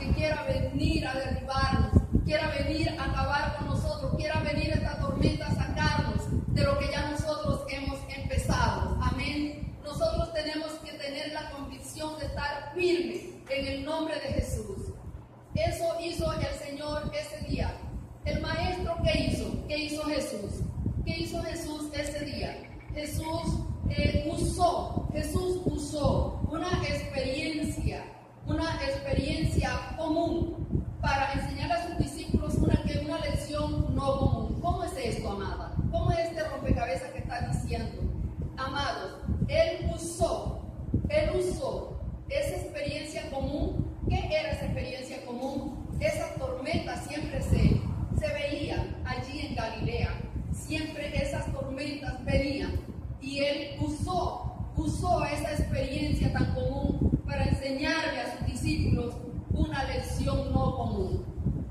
que quiera venir a derribarnos, quiera venir a acabar con nosotros, quiera venir esta tormenta a sacarnos de lo que ya nosotros hemos empezado. Amén. Nosotros tenemos que tener la convicción de estar firmes en el nombre de Jesús. Eso hizo el Señor ese día. El maestro, ¿qué hizo? ¿Qué hizo Jesús? ¿Qué hizo Jesús ese día? Jesús usó una experiencia común para enseñar a sus discípulos una lección no común. ¿Cómo es esto, amada? ¿Cómo es este rompecabezas que está diciendo? Amados, Él usó esa experiencia común. ¿Qué era esa experiencia común? Esa tormenta siempre se veía allí en Galilea. Siempre esas tormentas venían. Y Él usó esa experiencia tan común para enseñarle a sus discípulos una lección no común.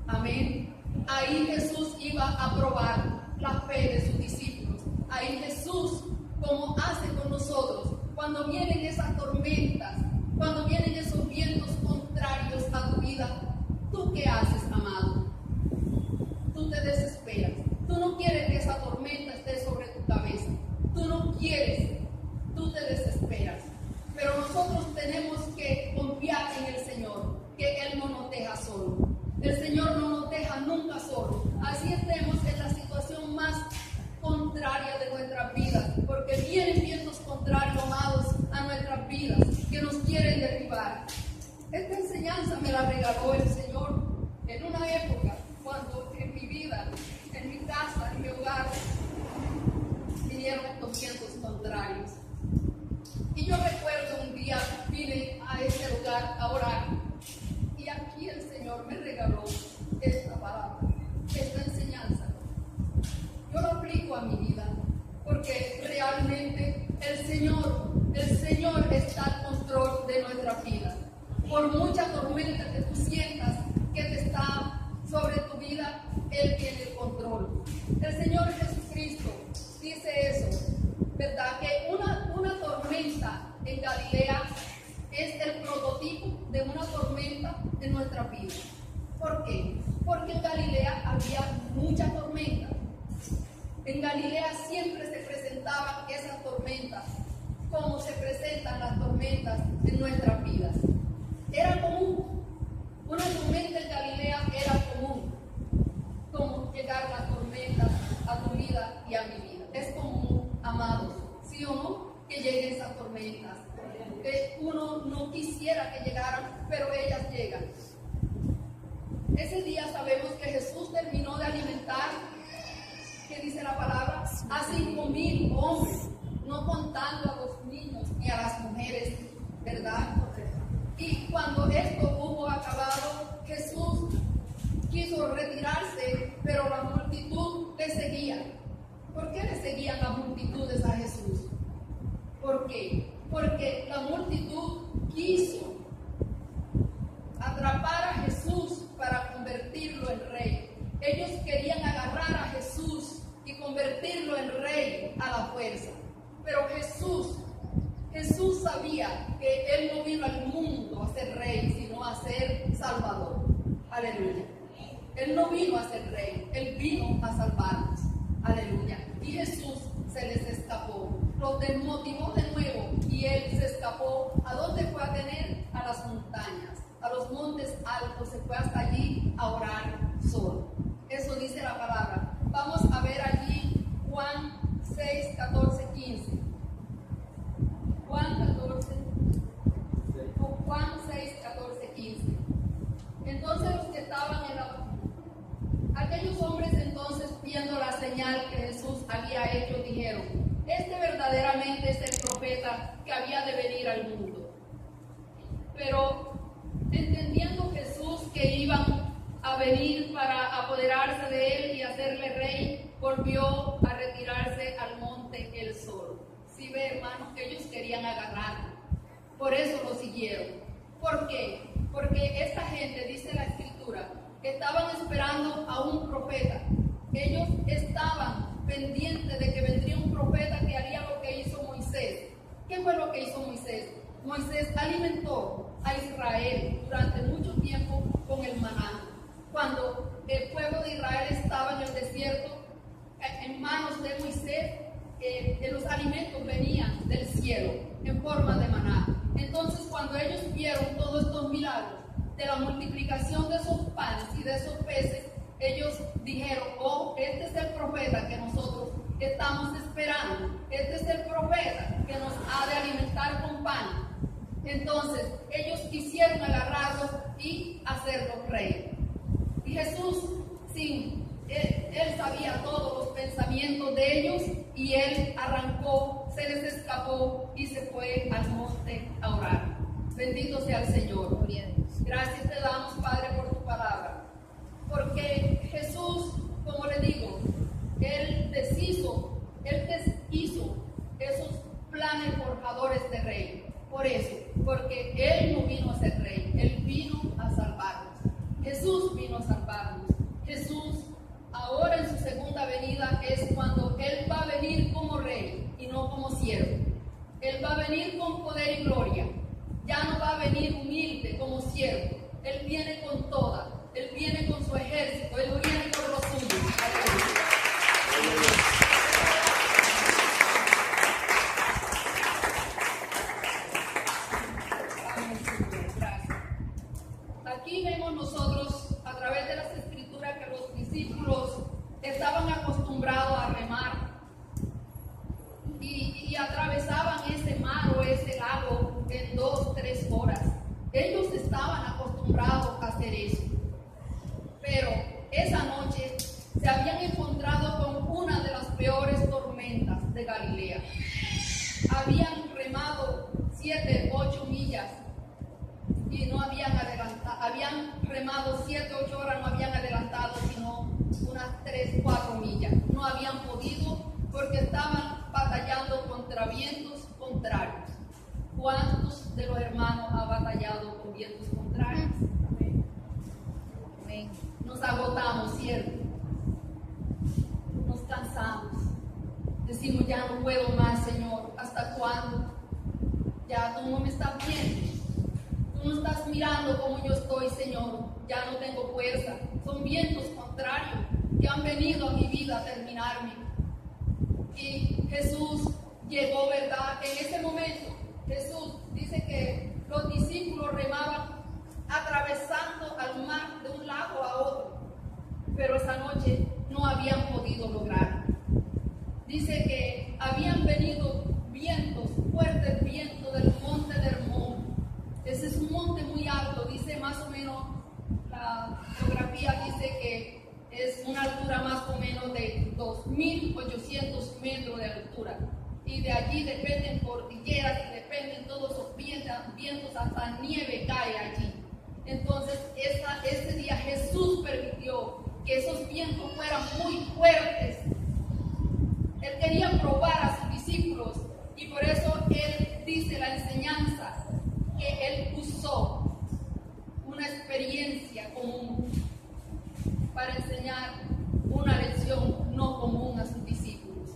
Amén. Ahí Jesús iba a probar la fe de sus discípulos. Ahí Jesús, como hace con nosotros, cuando vienen esas tormentas, cuando vienen esos vientos contrarios a tu vida, ¿tú qué haces, amado? Tú te desesperas. Tú no quieres que esa tormenta esté sobre tu cabeza. Tú no quieres. Tú te desesperas. Pero nosotros tenemos que confiar en el Señor, que Él no nos deja solo. El Señor no nos deja nunca solo. Así estemos en la situación más contraria de nuestras vidas, porque vienen vientos contrarios, amados, a nuestras vidas, que nos quieren derribar. Esta enseñanza me la regaló el Señor en una época cuando en mi vida, en mi casa, en mi hogar, vinieron estos vientos contrarios. Y yo recuerdo un día vine a este lugar a orar, y aquí el Señor me regaló esta palabra, esta enseñanza. Yo lo aplico a mi vida, porque realmente el Señor está al control de nuestra vida. Por mucha tormenta que tú sientas que te está sobre tu vida, Él tiene el control. El Señor Jesucristo dice eso, ¿verdad? Que una tormenta en Galilea es el prototipo de una tormenta en nuestra vida. ¿Por qué? Porque en Galilea había mucha tormenta. En Galilea siempre se presentaban esas tormentas, como se presentan las tormentas en nuestras vidas. Era común. Una tormenta en Galilea era común. Como llegar las tormentas a tu vida y a mi vida. Es común, amados, ¿sí o no? Que lleguen esas tormentas. Que uno no quisiera que llegaran, pero ellas llegan. Ese día sabemos que Jesús terminó de alimentar, ¿qué dice la palabra? A 5,000 hombres, no contando a los niños ni a las mujeres, ¿verdad? Y cuando esto hubo acabado, Jesús quiso retirarse, pero la multitud le seguía. ¿Por qué le seguían las multitudes a Jesús? ¿Por qué? Porque la multitud quiso atrapar a Jesús para convertirlo en rey. Ellos querían agarrar a Jesús y convertirlo en rey a la fuerza. Pero Jesús sabía que Él no vino al mundo a ser rey, sino a ser salvador. Aleluya. Él no vino a ser rey, Él vino a salvarnos. Aleluya. Y Jesús se les escapó. Los desmotivó de nuevo y Él se escapó. ¿A dónde fue a tener? A las montañas, a los montes altos. Se fue hasta allí a orar solo. Eso dice la palabra. Vamos a ver allí Juan 6, 14, 15. Juan 6, 14, 15. Entonces los que estaban aquellos hombres entonces, viendo la señal que Jesús había hecho, dijeron: este verdaderamente es el profeta que había de venir al mundo. Pero entendiendo Jesús que iban a venir para apoderarse de él y hacerle rey, volvió a retirarse al monte él solo. Si ve, hermanos, que ellos querían agarrarlo, por eso lo siguieron. ¿Por qué? Porque esta gente, dice la Escritura, estaban esperando a un profeta. Ellos estaban pendientes de que vendría un profeta que haría lo que hizo Moisés. ¿Qué fue lo que hizo Moisés? Moisés alimentó a Israel durante mucho tiempo con los alimentos venían del cielo en forma de maná. Entonces, cuando ellos vieron todos estos milagros de la multiplicación de esos panes y de esos peces, ellos dijeron: oh, este es el profeta que nosotros estamos esperando, este es el profeta que nos ha de alimentar con pan. Entonces ellos quisieron agarrarlos y hacerlos rey. Y Jesús, sí, él sabía todos los pensamientos de ellos, y él arrancó, se les escapó y se fue al monte a orar. Bendito sea el Señor. Gracias te damos, Padre, por tu palabra, porque Jesús, como le digo, Él deshizo esos planes forjadores de rey. Por eso, porque Él no vino a ser rey, Él vino a salvarnos. Jesús vino a salvarnos. Jesús, ahora en su segunda venida, es cuando Él va a venir como rey y no como siervo. Él va a venir con poder y gloria. Ya no va a venir humilde como siervo. Él viene con toda. Él viene con su ejército. Él viene con los suyos. Aquí vemos nosotros, a través de las escrituras, que los discípulos estaban acostumbrados a remar y atravesaban ese mar o ese lago en 2-3 horas. Ellos estaban acostumbrados a hacer eso. Pero esa noche se habían encontrado con una de las peores tormentas de Galilea. Habían remado 7-8 millas y no habían adelantado. Habían remado 7-8 horas, no habían adelantado sino unas 3-4 millas. No habían podido porque estaban batallando contra vientos contrarios. ¿Cuántos de los hermanos han batallado con vientos contrarios? Amén. Nos agotamos, ¿cierto? Nos cansamos. Decimos: ya no puedo más, Señor. ¿Hasta cuándo? Ya tú no me estás viendo. Tú no estás mirando como yo estoy, Señor. Ya no tengo fuerza. Son vientos contrarios que han venido a mi vida a terminarme. Y Jesús llegó, ¿verdad? En ese momento, Jesús dice que los discípulos remaban atravesando al mar de un lago a otro, pero esa noche no habían podido lograrlo. Dice que habían venido vientos, fuertes vientos del monte de Hermón. Ese es un monte muy alto, dice más o menos, la geografía dice que es una altura más o menos de 2.800 metros de altura. Y de allí dependen cordilleras y dependen todos esos vientos, hasta nieve cae allí. Entonces, ese día Jesús permitió que esos vientos fueran muy fuertes. Él quería probar a sus discípulos, y por eso Él dice la enseñanza que Él usó una experiencia común para enseñar una lección no común a sus discípulos.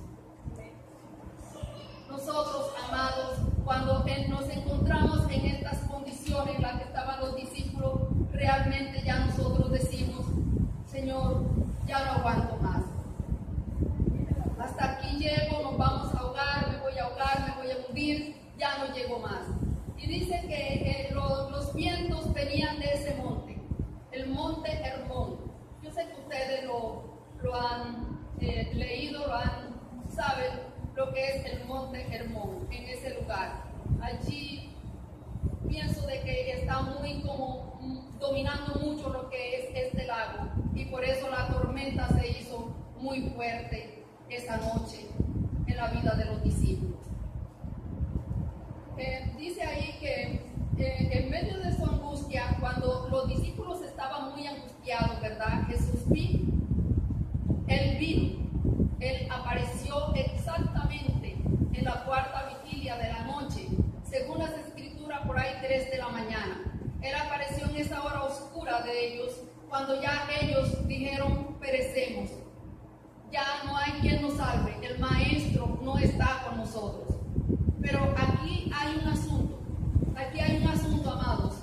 Nosotros, amados, cuando nos encontramos en estas condiciones en las que estaban los discípulos, realmente ya nosotros decimos: Señor, ya no aguanto más. Hasta aquí llego, nos vamos a ahogar, me voy a hundir, ya no llego más. Y dice que los vientos venían de ese monte, el monte Hermón. Yo sé que ustedes lo han leído, saben lo que es el monte Hermón en ese lugar. Allí pienso de que está muy como dominando mucho lo que es este lago, y por eso la tormenta se hizo muy fuerte esa noche en la vida de los discípulos. Dice ahí que en medio de su angustia, cuando los discípulos estaban muy angustiados, ¿verdad? Jesús vino. Él apareció exactamente en la cuarta vigilia de la noche, según las escrituras, por ahí 3 de la mañana. Él apareció en esa hora oscura de ellos, cuando ya ellos dijeron: perecemos, ya no hay quien nos salve, el Maestro no está con nosotros. Pero aquí hay un asunto, amados.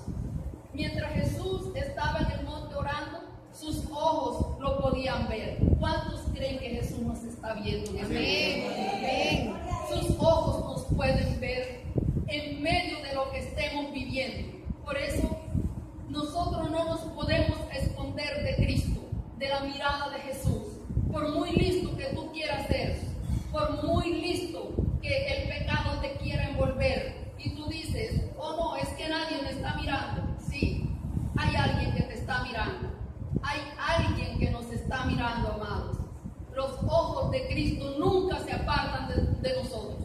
Mientras Jesús estaba en el monte orando, sus ojos lo podían ver. ¿Cuántos creen que Jesús nos está viendo? Amén. Amén. de la mirada de Jesús. Por muy listo que tú quieras ser, por muy listo que el pecado te quiera envolver, y tú dices, oh no, es que nadie me está mirando. Sí, hay alguien que te está mirando. Hay alguien que nos está mirando, amados. Los ojos de Cristo nunca se apartan de nosotros.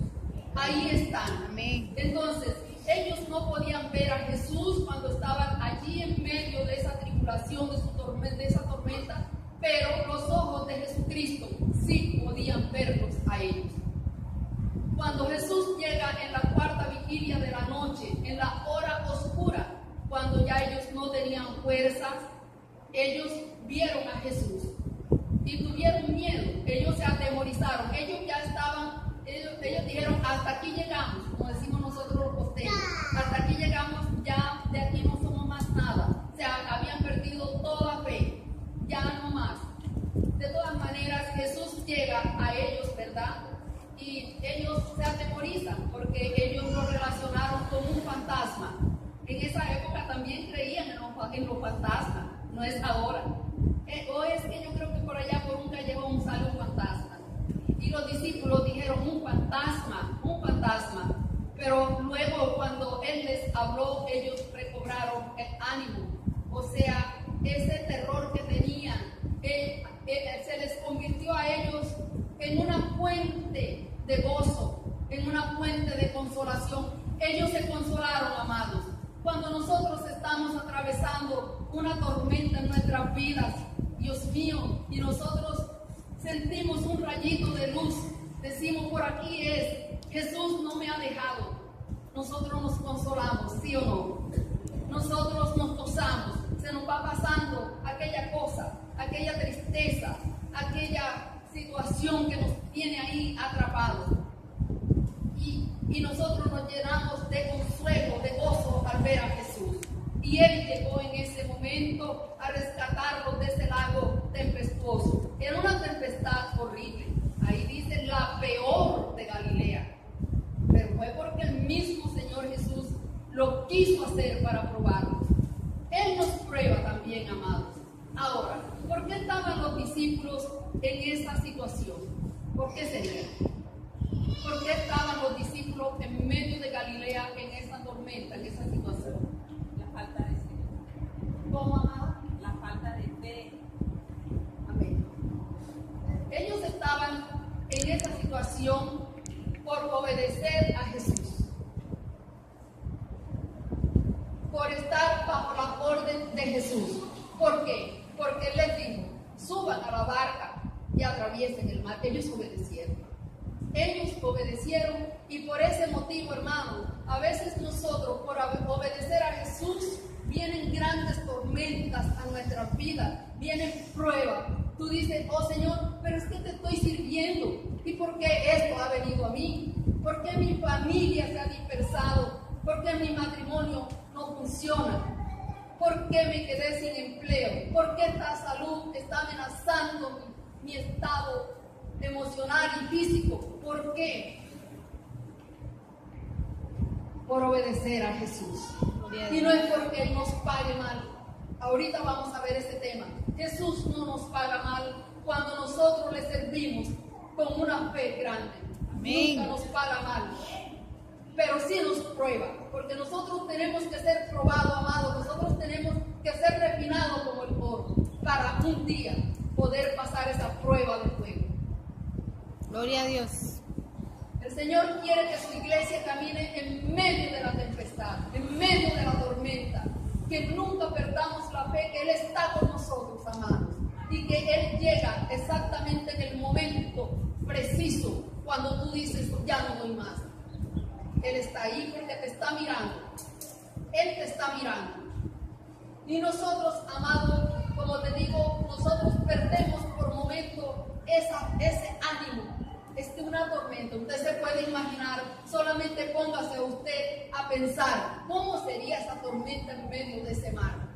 Ahí están. Amén. Entonces, ellos no podían ver a Jesús cuando estaban allí en medio de esa tribulación, de esa tormenta, pero los ojos de Jesucristo sí podían verlos a ellos. Cuando Jesús llega en la cuarta vigilia de la noche, en la hora oscura, cuando ya ellos no tenían fuerzas, ellos vieron a Jesús y tuvieron miedo. Ellos se atemorizaron. Ellos ya estaban, ellos dijeron, hasta aquí llegamos, como decimos nosotros los costeños. Hasta aquí llegamos, ya de aquí no somos más nada. O sea, habían perdido toda fe, ya no más. De todas maneras, Jesús llega a ellos, ¿verdad? Y ellos se atemorizan porque ellos lo relacionaron con un fantasma. En esa época también creían en los fantasmas, no es ahora. O es que yo creo que por allá por un callejón sale un fantasma. Y los discípulos dijeron un fantasma. Pero luego cuando Él les habló, ellos recobraron el ánimo. O sea, ese terror que tenían, se les convirtió a ellos en una fuente de gozo, en una fuente de consolación. Ellos se consolaron, amados. Cuando nosotros estamos atravesando una tormenta en nuestras vidas, Dios mío, y nosotros sentimos un rayito de luz, decimos, por aquí es, Jesús no me ha dejado. Nosotros nos consolamos, ¿sí o no? Nosotros nos gozamos, se nos va pasando aquella cosa, aquella tristeza, aquella situación que nos tiene ahí atrapados. Y nosotros nos llenamos de consuelo, de gozo al ver a Jesús. Y Él llegó en ese momento a rescatarlos de ese lago tempestuoso. Era una tempestad horrible. Ahí dice la peor de Galilea. Pero fue porque el mismo Señor Jesús lo quiso hacer para probarnos. Él nos prueba también, amados. Ahora, ¿por qué estaban los discípulos en esa situación? ¿Por qué sería? ¿Por qué estaban los discípulos en medio de Galilea en esa tormenta, en esa situación? La falta de fe. ¿Cómo, amada? La falta de fe. Amén. Ellos estaban en esa situación por obedecer a Jesús, por estar bajo la orden de Jesús. ¿Por qué? Porque Él les dijo, suban a la barca y atraviesen el mar. Ellos obedecieron. Y por ese motivo, hermano, a veces nosotros, por obedecer a Jesús, vienen grandes tormentas a nuestras vidas, vienen pruebas. Tú dices, oh Señor, pero es que te estoy sirviendo. ¿Y por qué esto ha venido a mí? ¿Por qué mi familia se ha dispersado? ¿Por qué mi matrimonio no funciona? ¿Por qué me quedé sin empleo? ¿Por qué esta salud está amenazando mi estado emocional y físico? ¿Por qué? Por obedecer a Jesús. Y no es porque Él nos pague mal. Ahorita vamos a ver ese tema. Jesús no nos paga mal cuando nosotros le servimos con una fe grande. Amén. Nunca nos paga mal. Pero sí nos prueba, porque nosotros tenemos que ser probados, amados. Nosotros tenemos que ser refinados como el oro para un día poder pasar esa prueba de fuego. Gloria a Dios. El Señor quiere que su iglesia camine en medio de la tempestad, en medio de la tormenta, que nunca perdamos la fe, que Él está con nosotros, amados, y que Él llega exactamente en el momento preciso, cuando tú dices, ya no doy más. Él está ahí porque te está mirando. Él te está mirando. Y nosotros, amados, como te digo, nosotros perdemos por momento ese ánimo. Una tormenta, usted se puede imaginar, solamente póngase usted a pensar cómo sería esa tormenta en medio de ese mar.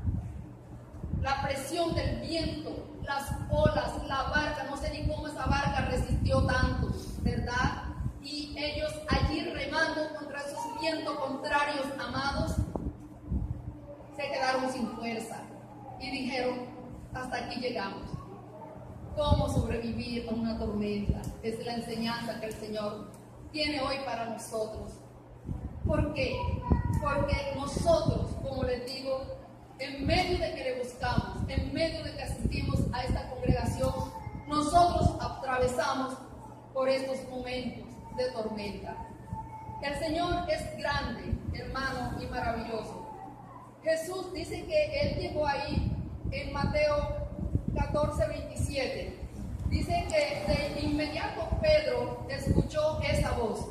La presión del viento, las olas, la barca, no sé ni cómo esa barca resistió tanto, ¿verdad? Y ellos allí remando contra esos vientos contrarios, amados, se quedaron sin fuerza y dijeron, hasta aquí llegamos. cómo sobrevivir a una tormenta. Es la enseñanza que el Señor tiene hoy para nosotros. ¿Por qué? Porque nosotros, como les digo, en medio de que le buscamos, en medio de que asistimos a esta congregación, nosotros atravesamos por estos momentos de tormenta. El Señor es grande, hermano, y maravilloso. Jesús dice que Él llegó ahí en Mateo 14:27. Dice que de inmediato Pedro escuchó esa voz.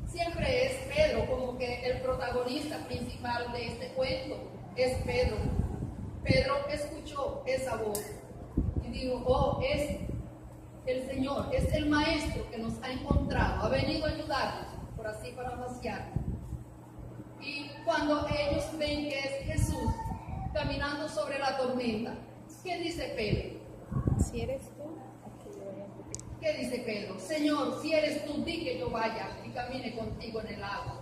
Siempre es Pedro como que el protagonista principal de este cuento. Es Pedro. Pedro escuchó esa voz y dijo, oh, es el Señor, es el Maestro que nos ha encontrado, ha venido a ayudarnos, por así parafrasear. Y cuando ellos ven que es Jesús caminando sobre la tormenta, ¿qué dice Pedro? Si eres tú, aquí yo voy a... ¿Qué dice Pedro? Señor, si eres tú, di que yo vaya y camine contigo en el agua.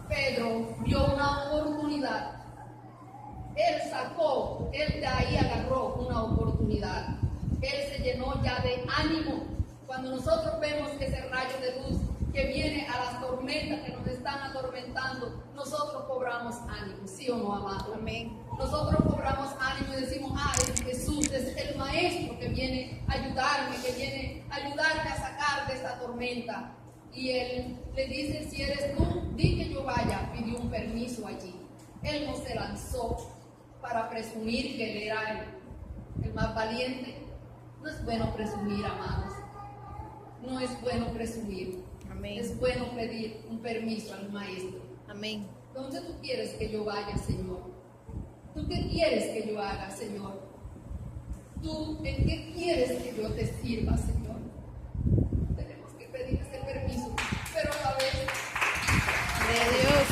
Pedro vio una oportunidad. Él de ahí agarró una oportunidad. Él se llenó ya de ánimo. Cuando nosotros vemos ese rayo de luz que viene a las tormentas que nos están atormentando, nosotros cobramos ánimo, ¿sí o no, amado? Amén. Nosotros cobramos ánimo y decimos, es Jesús, es el Maestro que viene a ayudarme, que viene a ayudarme a sacar de esta tormenta. Y Él le dice, si eres tú, di que yo vaya. Pidió un permiso allí. Él no se lanzó para presumir que Él era el más valiente. No es bueno presumir, amados. No es bueno presumir. Amén. Es bueno pedir un permiso al Maestro. Amén. ¿Dónde tú quieres que yo vaya, Señor? ¿Tú qué quieres que yo haga, Señor? ¿Tú en qué quieres que yo te sirva, Señor? Tenemos que pedir ese permiso, pero a la vez... De Dios.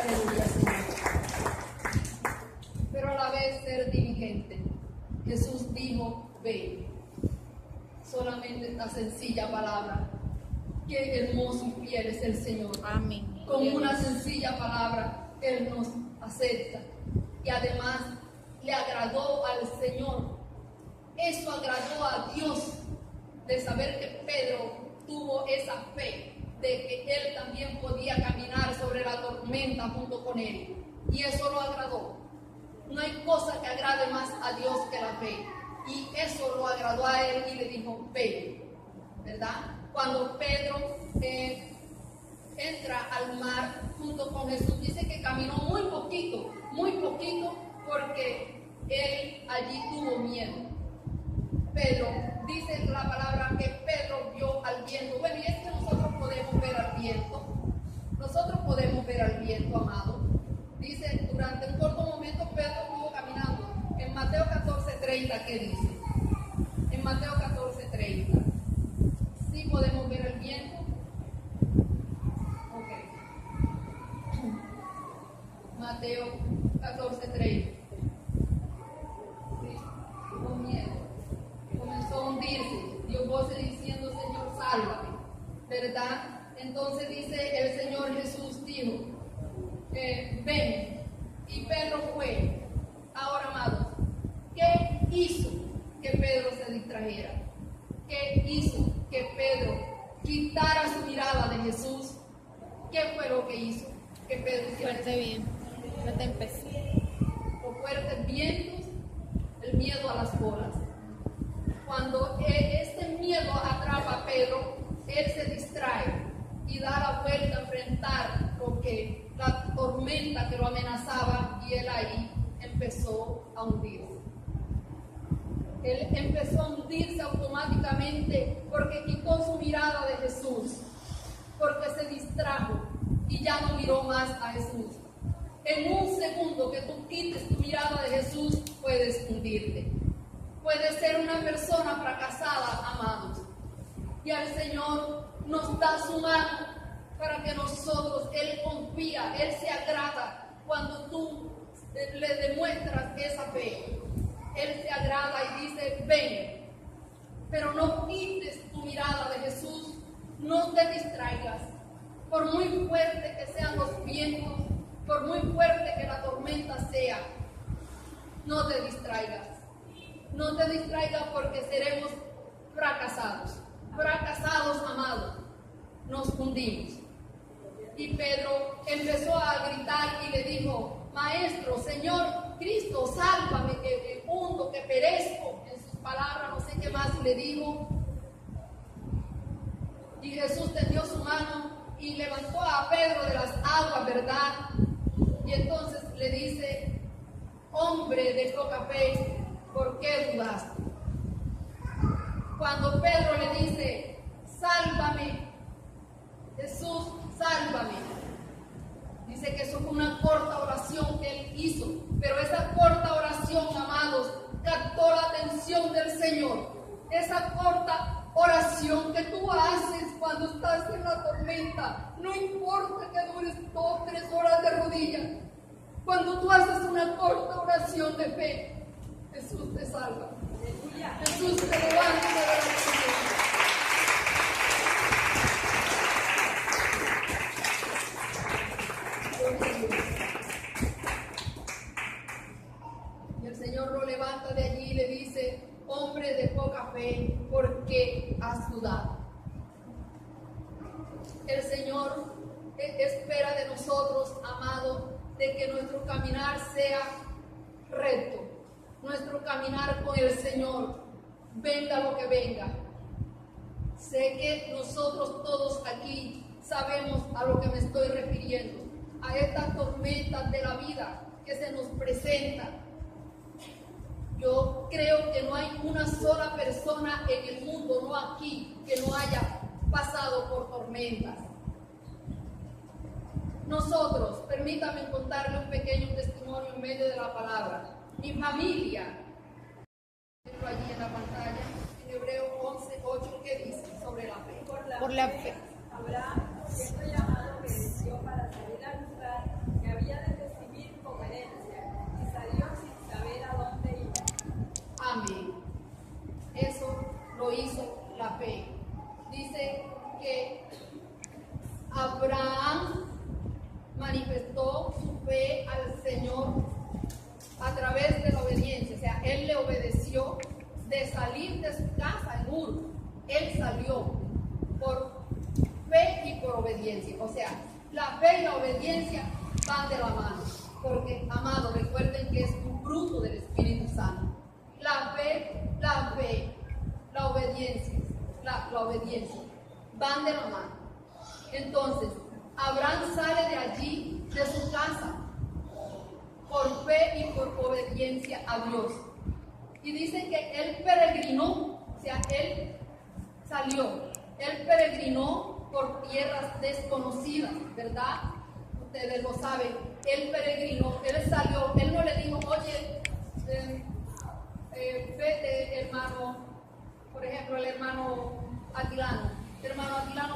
Aleluya, Señor. Pero a la vez ser diligente. Jesús dijo, ve. Solamente esta sencilla palabra. Qué hermoso y fiel es el Señor. Amén. Con una sencilla palabra, Él nos acepta. Y además, le agradó al Señor. Eso agradó a Dios de saber que Pedro tuvo esa fe de que él también podía caminar sobre la tormenta junto con él. Y eso lo agradó. No hay cosa que agrade más a Dios que la fe. Y eso lo agradó a él y le dijo, ve, ¿verdad? Cuando Pedro entra al mar junto con Jesús, dice que caminó muy poquito, porque él allí tuvo miedo. Pedro, dice la palabra que Pedro vio al viento. Bueno, y es que nosotros podemos ver al viento. Nosotros podemos ver al viento, amado. Dice, durante un corto momento Pedro estuvo caminando. En Mateo 14:30, ¿qué dice? En Mateo 14:30. ¿Sí podemos ver el viento? Ok. Mateo 14:30. Sí, con miedo. Comenzó a hundirse, dio voces diciendo, Señor, sálvame, ¿verdad? Entonces dice el Señor Jesús, dijo, ven, y Pedro fue. Ahora, amados, ¿qué hizo que Pedro se distrajera? ¿Qué hizo que Pedro quitara su mirada de Jesús? ¿Qué fue lo que hizo que Pedro hiciera? Fuerte bien. No te empecé. Los fuertes vientos, el miedo a las olas. Cuando este miedo atrapa a Pedro, él se distrae y da la vuelta a enfrentar la tormenta que lo amenazaba, y él ahí empezó a hundirse. Él empezó a hundirse automáticamente porque quitó su mirada de Jesús, porque se distrajo y ya no miró más a Jesús. En un segundo que tú quites tu mirada de Jesús, puedes hundirte. Puedes ser una persona fracasada, amados. Y al Señor nos da su mano para que nosotros, Él confía, Él se agrada cuando tú le demuestras esa fe. Él se agrada y dice, ven. Pero no quites tu mirada de Jesús, no te distraigas, por muy fuerte que sean los vientos, por muy fuerte que la tormenta sea, no te distraigas. No te distraigas porque seremos fracasados. Fracasados, amados. Nos hundimos. Y Pedro empezó a gritar y le dijo: Maestro, Señor Cristo, sálvame, que hundo, que perezco. En sus palabras, no sé qué más, y le dijo. Y Jesús tendió su mano y levantó a Pedro de las aguas, ¿verdad? Y entonces le dice: hombre de poca fe, ¿por qué dudaste? Cuando Pedro le dice: sálvame, Jesús, sálvame, dice que eso fue una corta oración que él hizo, pero esa corta oración, amados, captó la atención del Señor. Esa corta oración que tú haces cuando estás en la tormenta, no importa que dures 2 o 3 horas de rodillas, cuando tú haces una corta oración de fe, Jesús te salva. Jesús te levanta de la tormenta. Y el Señor lo levanta de allí y le dice: hombre de poca fe, ¿por qué has dudado? El Señor espera de nosotros, amados, de que nuestro caminar sea recto, nuestro caminar con el Señor, venga lo que venga. Sé que nosotros todos aquí sabemos a lo que me estoy refiriendo, a estas tormentas de la vida que se nos presentan. Yo creo que no hay una sola persona en el mundo, no aquí, que no haya pasado por tormentas. Nosotros, permítame contarle un pequeño testimonio en medio de la palabra. Mi familia, allí en la pantalla, en Hebreos 11:8, ¿qué dice sobre la fe? Por la fe. Abraham, siendo llamado, obedeció para salir al lugar que había de recibir como herencia, y salió sin saber a dónde iba. Amén. Eso lo hizo la fe. Dice que Abraham manifestó su fe al Señor a través de la obediencia. O sea, él le obedeció de salir de su casa en Ur. Él salió por fe y por obediencia. O sea, la fe y la obediencia van de la mano. Porque, amados, recuerden que es un fruto del Espíritu Santo. La fe, la obediencia, la obediencia van de la mano. Entonces, Abraham sale de allí, de su casa, por fe y por obediencia a Dios. Y dice que él peregrinó, o sea, él salió, él peregrinó por tierras desconocidas, ¿verdad? Ustedes lo saben, él peregrinó, él salió, él no le dijo: oye, vete, hermano, por ejemplo, el hermano Aquilano,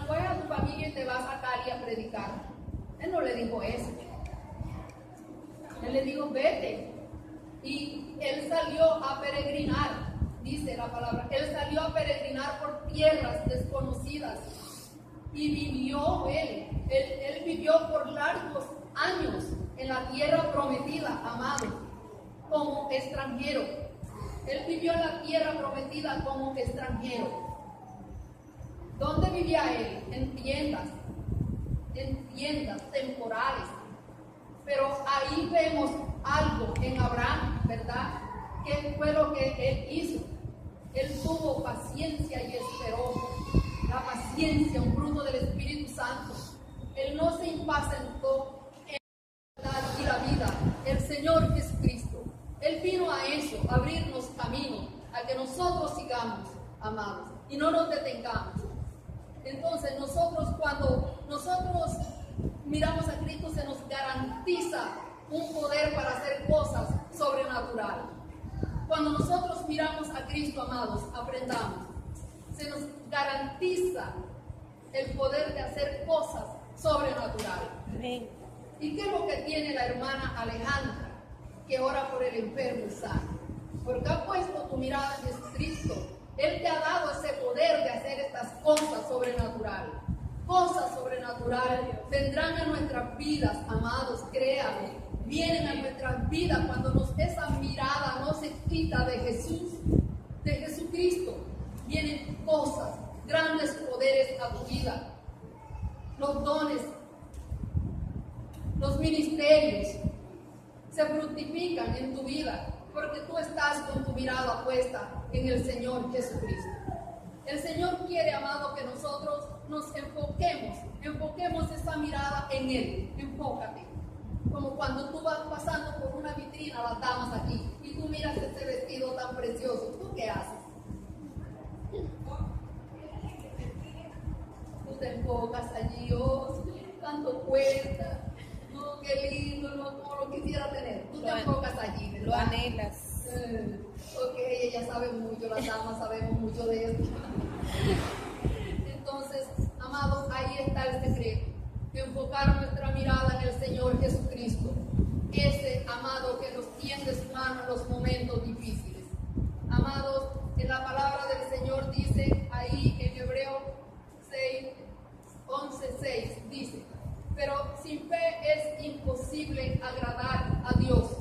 coge a tu familia y te vas a Cali a predicar. Él no le dijo eso. Él le dijo: vete. Y él salió a peregrinar, dice la palabra. Él salió a peregrinar por tierras desconocidas. Y vivió él vivió por largos años en la tierra prometida, amado, como extranjero. Él vivió en la tierra prometida como extranjero. ¿Dónde vivía él? En tiendas temporales. Pero ahí vemos algo en Abraham, ¿verdad? ¿Qué fue lo que él hizo? Él tuvo paciencia y esperó. La paciencia, un fruto del Espíritu Santo. Él no se impacientó en la verdad y la vida. El Señor Jesucristo, Él vino a eso, a abrirnos camino, a que nosotros sigamos, amados, y no nos detengamos. Entonces cuando nosotros miramos a Cristo, se nos garantiza un poder para hacer cosas sobrenaturales. Cuando nosotros miramos a Cristo, amados, aprendamos. Se nos garantiza el poder de hacer cosas sobrenaturales. Amén. ¿Y qué es lo que tiene la hermana Alejandra, que ora por el enfermo y sano? Porque ha puesto tu mirada en Jesucristo. Él te ha dado ese poder de hacer estas cosas sobrenaturales. cosas sobrenaturales vendrán a nuestras vidas, amados, créanme. Vienen a nuestras vidas cuando esa mirada no se quita de Jesús, de Jesucristo. Vienen cosas, grandes poderes a tu vida. Los dones, los ministerios se fructifican en tu vida porque tú estás con tu mirada puesta en el Señor Jesucristo. El Señor quiere, amado, que nosotros nos enfoquemos esa mirada en Él. Enfócate. Como cuando tú vas pasando por una vitrina, las damas aquí, y tú miras ese vestido tan precioso, ¿tú qué haces? Tú te enfocas allí, oh, tanto cuesta, no, qué lindo, no, como lo quisiera tener. Tú te enfocas allí, ¿verdad? Lo anhelas. Ok, ella sabe mucho, las damas sabemos mucho de esto. Entonces, amados, ahí está el secreto. Enfocar nuestra mirada en el Señor Jesucristo. Ese, amado, que nos tiende su mano en los momentos difíciles. Amados, en la palabra del Señor dice ahí en Hebreos 11:6, dice: pero sin fe es imposible agradar a Dios,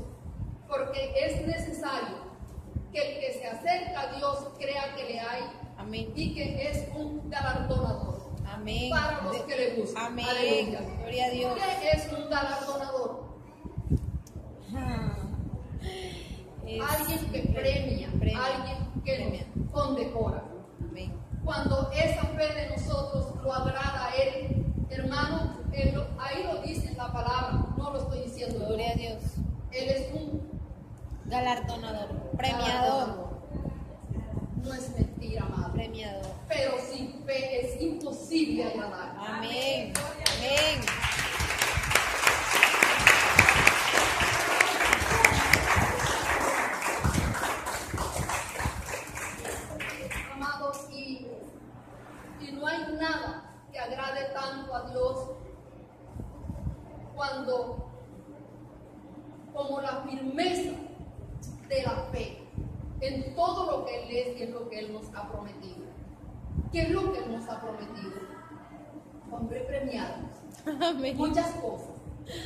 porque es necesario que el que se acerca a Dios crea que le hay. Amén. Y que es un galardonador. Amén. Para los que le buscan. Amén. Aleluya. Gloria a Dios. ¿Qué es un galardonador? Alguien que premia, alguien que condecora. Amén. Cuando esa fe de nosotros lo agrada a Él, hermano, ahí lo dice en la palabra, no lo estoy diciendo. Gloria a Dios. Él es un galardonador, premiador. No es mentira, amado. Premiador. Pero sin fe es imposible agradar. Amén. Amén. Amados, y no hay nada que agrade tanto a Dios como la firmeza de la fe en todo lo que Él es y en lo que Él nos ha prometido. ¿Qué es lo que Él nos ha prometido? Hombre premiado. Amén. Muchas cosas.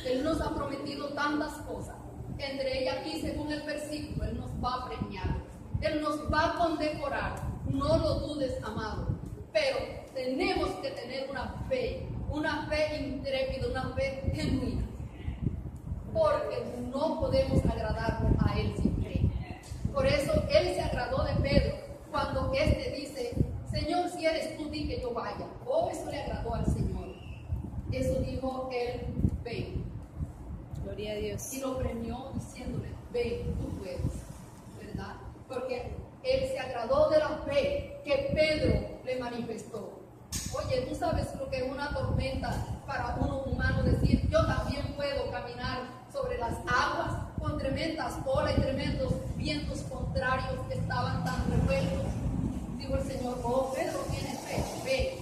Él nos ha prometido tantas cosas. Entre ellas aquí, según el versículo, Él nos va a premiar. Él nos va a condecorar. No lo dudes, amado. Pero tenemos que tener una fe intrépida, una fe genuina. Porque no podemos agradarlo a Él sin fe. Por eso Él se agradó de Pedro cuando éste dice: Señor, si eres tú, di que yo vaya. Oh, eso le agradó al Señor. Eso dijo Él: ven. Gloria a Dios. Y lo premió diciéndole: ven, tú puedes, ¿verdad? Porque Él se agradó de la fe que Pedro le manifestó. Oye, tú sabes lo que es una tormenta para uno humano, decir: yo también puedo caminar sobre las aguas con tremendas olas y tremendos vientos contrarios que estaban tan revueltos. Dijo el Señor: oh, Pedro tiene fe, ve.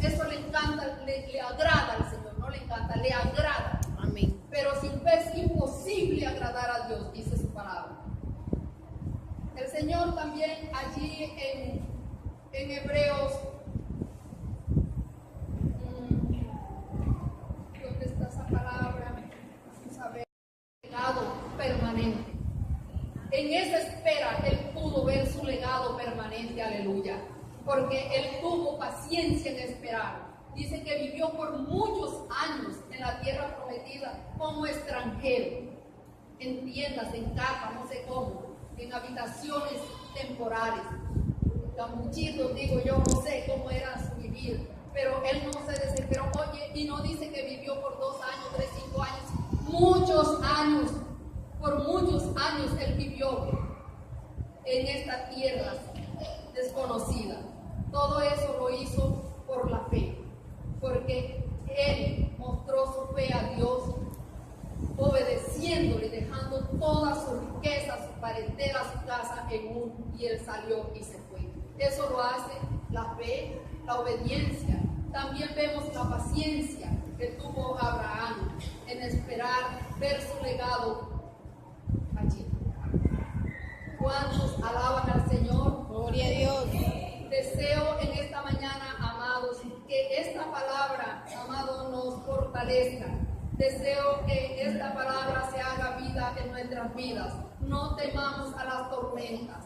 Eso le encanta, le agrada al Señor, no le encanta, le agrada. Amén. Pero sin fe es imposible agradar a Dios, dice su palabra. El Señor también allí en Hebreos, ¿dónde está esa palabra? Vamos a ver, legado permanente. En esa espera Él pudo ver su legado permanente, aleluya, porque Él tuvo paciencia en esperar. Dice que vivió por muchos años en la tierra prometida como extranjero, en tiendas, en casas, no sé cómo, en habitaciones temporales, camuchitos, digo yo, no sé cómo era su vivir, pero Él no se desesperó. Oye, y no dice que vivió por 2 años, 3, 5 años, muchos años. Por muchos años Él vivió en esta tierra desconocida. Todo eso lo hizo por la fe, porque Él mostró su fe a Dios, obedeciéndole, dejando toda su riqueza, su parentela, su casa y Él salió y se fue. Eso lo hace la fe, la obediencia. También vemos la paciencia que tuvo Abraham en esperar ver su legado allí. ¿Cuántos alaban al Señor? Gloria a Dios. Deseo en esta mañana, amados, que esta palabra prevalezcan. Deseo que esta palabra se haga vida en nuestras vidas. No temamos a las tormentas.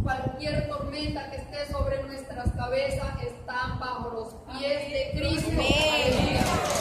Cualquier tormenta que esté sobre nuestras cabezas está bajo los pies de Cristo. Amén.